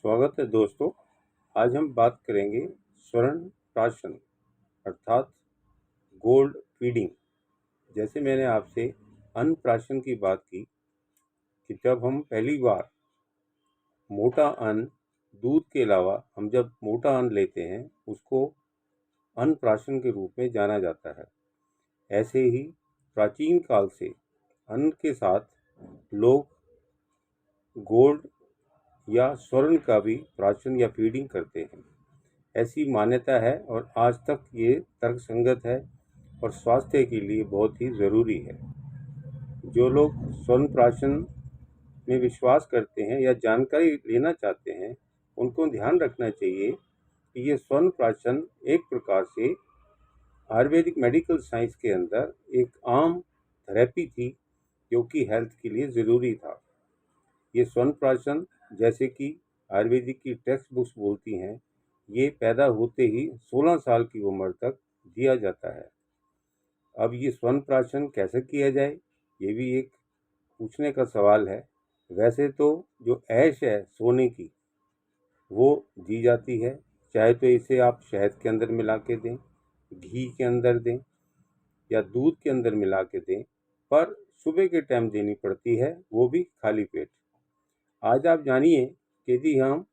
स्वागत है दोस्तों। आज हम बात करेंगे स्वर्ण प्राशन अर्थात गोल्ड फीडिंग। जैसे मैंने आपसे अन्न प्राशन की बात की कि जब हम पहली बार मोटा अन्न, दूध के अलावा हम जब मोटा अन्न लेते हैं उसको अन्न प्राशन के रूप में जाना जाता है। ऐसे ही प्राचीन काल से अन्न के साथ लोग गोल्ड या स्वर्ण का भी प्राशन या फीडिंग करते हैं, ऐसी मान्यता है और आज तक ये तर्कसंगत है और स्वास्थ्य के लिए बहुत ही ज़रूरी है। जो लोग स्वर्ण प्राशन में विश्वास करते हैं या जानकारी लेना चाहते हैं, उनको ध्यान रखना चाहिए कि ये स्वर्ण प्राशन एक प्रकार से आयुर्वेदिक मेडिकल साइंस के अंदर एक आम थेरेपी थी, जो कि हेल्थ के लिए ज़रूरी था। ये स्वर्ण प्राशन, जैसे कि आयुर्वेदिक की टेक्स्ट बुक्स बोलती हैं, ये पैदा होते ही 16 साल की उम्र तक दिया जाता है। अब ये स्वर्ण प्राशन कैसे किया जाए, ये भी एक पूछने का सवाल है। वैसे तो जो ऐश है सोने की, वो दी जाती है, चाहे तो इसे आप शहद के अंदर मिला के दें, घी के अंदर दें या दूध के अंदर मिला के दें, पर सुबह के टाइम देनी पड़ती है, वो भी खाली पेट। आज आप जानिए कि यदि हम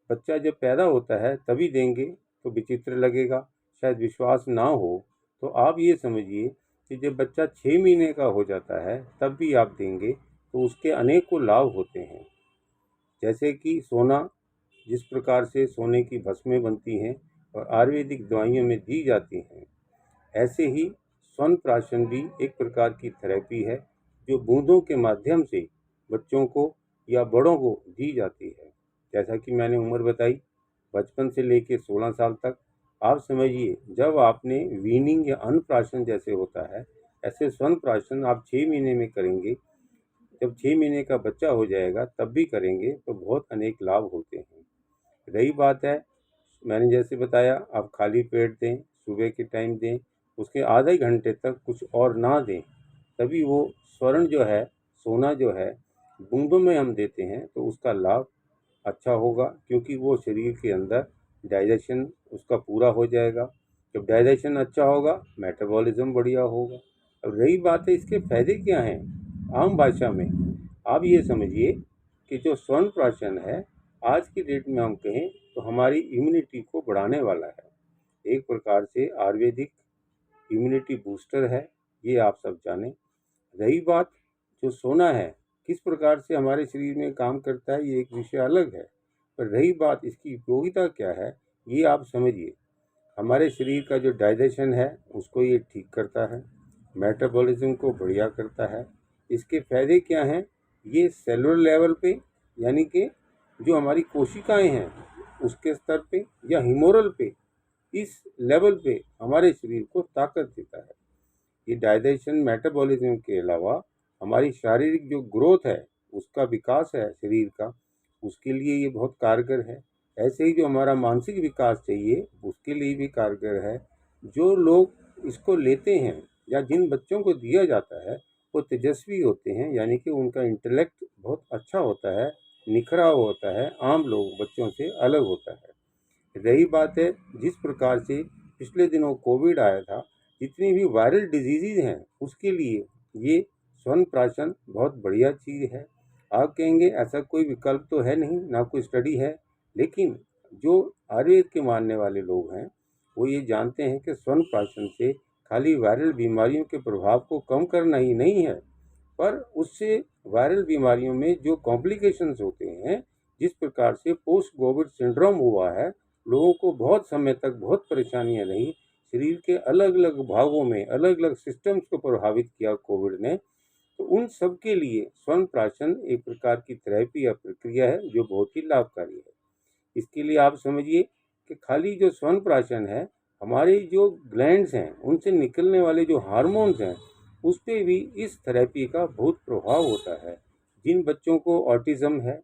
बच्चा जब पैदा होता है तभी देंगे तो विचित्र लगेगा, शायद विश्वास ना हो, तो आप ये समझिए कि जब बच्चा 6 महीने का हो जाता है तब भी आप देंगे तो उसके अनेकों लाभ होते हैं। जैसे कि सोना, जिस प्रकार से सोने की भस्में बनती हैं और आयुर्वेदिक दवाइयों में दी जाती हैं, ऐसे ही स्वर्ण प्राशन भी एक प्रकार की थेरेपी है, जो बूंदों के माध्यम से बच्चों को या बड़ों को दी जाती है। जैसा कि मैंने उम्र बताई, बचपन से लेकर 16 साल तक। आप समझिए, जब आपने वीनिंग या अन्नप्राशन जैसे होता है, ऐसे स्वर्ण प्राशन आप 6 महीने में करेंगे। जब 6 महीने का बच्चा हो जाएगा तब भी करेंगे तो बहुत अनेक लाभ होते हैं। रही बात है, मैंने जैसे बताया, आप खाली पेट दें, सुबह के टाइम दें, उसके आधे घंटे तक कुछ और ना दें, तभी वो स्वर्ण जो है, सोना जो है, बूंदों में हम देते हैं तो उसका लाभ अच्छा होगा, क्योंकि वो शरीर के अंदर डाइजेशन उसका पूरा हो जाएगा। जब डाइजेशन अच्छा होगा, मेटाबॉलिज्म बढ़िया होगा। अब रही बात है इसके फायदे क्या हैं, आम भाषा में आप ये समझिए कि जो स्वर्ण प्राशन है, आज की डेट में हम कहें तो हमारी इम्यूनिटी को बढ़ाने वाला है। एक प्रकार से आयुर्वेदिक इम्यूनिटी बूस्टर है, ये आप सब जानें। रही बात जो सोना है किस प्रकार से हमारे शरीर में काम करता है, ये एक विषय अलग है, पर रही बात इसकी उपयोगिता क्या है, ये आप समझिए। हमारे शरीर का जो डाइजेशन है उसको ये ठीक करता है, मेटाबॉलिज्म को बढ़िया करता है। इसके फायदे क्या हैं, ये सेलुलर लेवल पे, यानी कि जो हमारी कोशिकाएं हैं उसके स्तर पे या ह्यूमरल पे, इस लेवल पे हमारे शरीर को ताकत देता है। ये डाइजेशन मेटाबॉलिज्म के अलावा हमारी शारीरिक जो ग्रोथ है, उसका विकास है शरीर का, उसके लिए ये बहुत कारगर है। ऐसे ही जो हमारा मानसिक विकास चाहिए उसके लिए भी कारगर है। जो लोग इसको लेते हैं या जिन बच्चों को दिया जाता है, वो तेजस्वी होते हैं, यानी कि उनका इंटेलेक्ट बहुत अच्छा होता है, निखरा हुआ होता है, आम लोग बच्चों से अलग होता है। रही बात है जिस प्रकार से पिछले दिनों कोविड आया था, जितनी भी वायरल डिजीज़ हैं उसके लिए ये स्वर्ण प्राशन बहुत बढ़िया चीज़ है। आप कहेंगे ऐसा कोई विकल्प तो है नहीं, ना कोई स्टडी है, लेकिन जो आयुर्वेद के मानने वाले लोग हैं वो ये जानते हैं कि स्वर्ण प्राशन से खाली वायरल बीमारियों के प्रभाव को कम करना ही नहीं है, पर उससे वायरल बीमारियों में जो कॉम्प्लिकेशंस होते हैं, जिस प्रकार से पोस्ट कोविड सिंड्रोम हुआ है, लोगों को बहुत समय तक बहुत परेशानियां रही, शरीर के अलग अलग भागों में अलग अलग सिस्टम्स को प्रभावित किया कोविड ने, तो उन सब के लिए स्वर्ण प्राशन एक प्रकार की थेरेपी या प्रक्रिया है जो बहुत ही लाभकारी है। इसके लिए आप समझिए कि खाली जो स्वर्ण प्राशन है, हमारे जो ग्लैंड्स हैं उनसे निकलने वाले जो हार्मोन्स हैं, उस पर भी इस थेरेपी का बहुत प्रभाव होता है। जिन बच्चों को ऑटिज्म है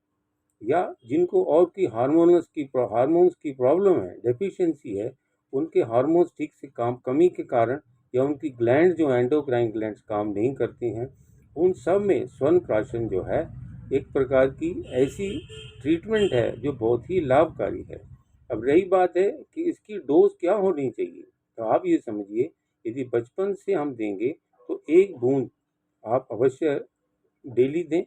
या जिनको और की हार्मोन्स की प्रॉब्लम है, डेफिशिएंसी है, उनके हार्मोन्स ठीक से काम कमी के कारण या उनकी ग्लैंड जो एंडोक्राइन ग्लैंड्स काम नहीं करती हैं, उन सब में स्वर्ण प्राशन जो है एक प्रकार की ऐसी ट्रीटमेंट है जो बहुत ही लाभकारी है। अब रही बात है कि इसकी डोज क्या होनी चाहिए, तो आप ये समझिए यदि बचपन से हम देंगे तो 1 बूंद आप अवश्य डेली दें,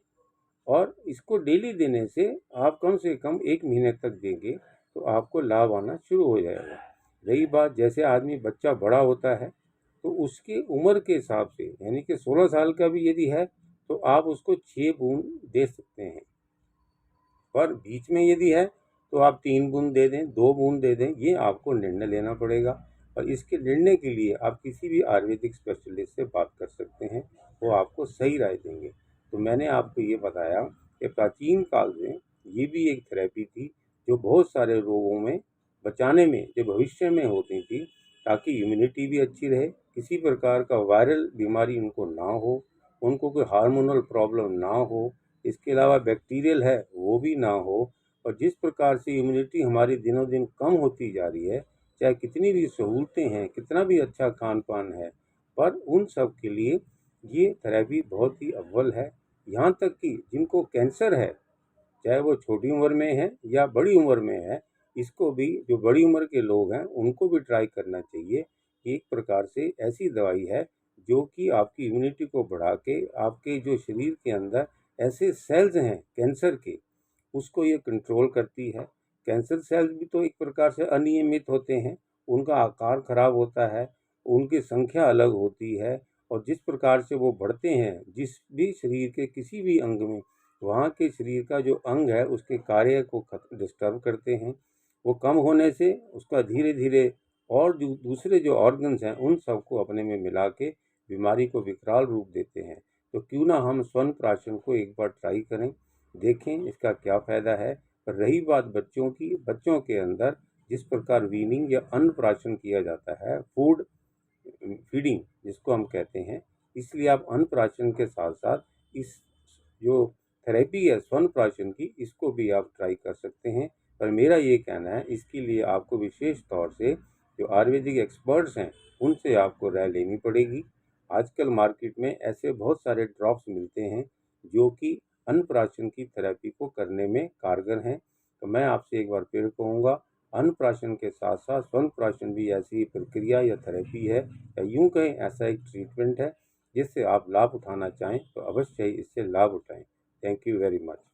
और इसको डेली देने से आप कम से कम 1 महीने तक देंगे तो आपको लाभ आना शुरू हो जाएगा। रही बात जैसे आदमी बच्चा बड़ा होता है तो उसकी उम्र के हिसाब से, यानी कि 16 साल का भी यदि है तो आप उसको 6 बूंद दे सकते हैं, पर बीच में यदि है तो आप 3 बूंद दे दें, 2 बूंद दे दें, ये आपको निर्णय लेना पड़ेगा। और इसके निर्णय के लिए आप किसी भी आयुर्वेदिक स्पेशलिस्ट से बात कर सकते हैं, वो आपको सही राय देंगे। तो मैंने आपको ये बताया कि प्राचीन काल में ये भी एक थेरेपी थी जो बहुत सारे रोगों में बचाने में, जो भविष्य में होती थी, ताकि इम्यूनिटी भी अच्छी रहे, किसी प्रकार का वायरल बीमारी उनको ना हो, उनको कोई हार्मोनल प्रॉब्लम ना हो, इसके अलावा बैक्टीरियल है वो भी ना हो। और जिस प्रकार से इम्यूनिटी हमारी दिनों दिन कम होती जा रही है, चाहे कितनी भी सहूलतें हैं, कितना भी अच्छा खान पान है, पर उन सब के लिए ये थेरेपी बहुत ही अव्वल है। यहाँ तक कि जिनको कैंसर है, चाहे वो छोटी उम्र में है या बड़ी उम्र में है, इसको भी, जो बड़ी उम्र के लोग हैं उनको भी ट्राई करना चाहिए। एक प्रकार से ऐसी दवाई है जो कि आपकी इम्यूनिटी को बढ़ा के आपके जो शरीर के अंदर ऐसे सेल्स हैं कैंसर के, उसको ये कंट्रोल करती है। कैंसर सेल्स भी तो एक प्रकार से अनियमित होते हैं, उनका आकार खराब होता है, उनकी संख्या अलग होती है, और जिस प्रकार से वो बढ़ते हैं जिस भी शरीर के किसी भी अंग में, वहाँ के शरीर का जो अंग है उसके कार्य को डिस्टर्ब करते हैं। वो कम होने से उसका धीरे धीरे और जो दूसरे जो ऑर्गन्स हैं उन सबको अपने में मिला के बीमारी को विकराल रूप देते हैं। तो क्यों ना हम स्वर्ण प्राशन को एक बार ट्राई करें, देखें इसका क्या फ़ायदा है। पर रही बात बच्चों की, बच्चों के अंदर जिस प्रकार वीनिंग या अन्नप्राशन किया जाता है, फूड फीडिंग जिसको हम कहते हैं, इसलिए आप अन्नप्राशन के साथ साथ इस जो थेरेपी है स्वर्ण प्राशन की, इसको भी आप ट्राई कर सकते हैं। पर मेरा ये कहना है इसके लिए आपको विशेष तौर से जो आयुर्वेदिक एक्सपर्ट्स हैं उनसे आपको राय लेनी पड़ेगी। आजकल मार्केट में ऐसे बहुत सारे ड्रॉप्स मिलते हैं जो कि अन्नप्राशन की थेरेपी को करने में कारगर हैं। तो मैं आपसे एक बार फिर कहूँगा, अन्नप्राशन के साथ साथ स्वर्ण प्राशन भी ऐसी प्रक्रिया या थेरेपी है, या यूँ कहें ऐसा एक ट्रीटमेंट है जिससे आप लाभ उठाना चाहें तो अवश्य ही इससे लाभ उठाएं। Thank you very much.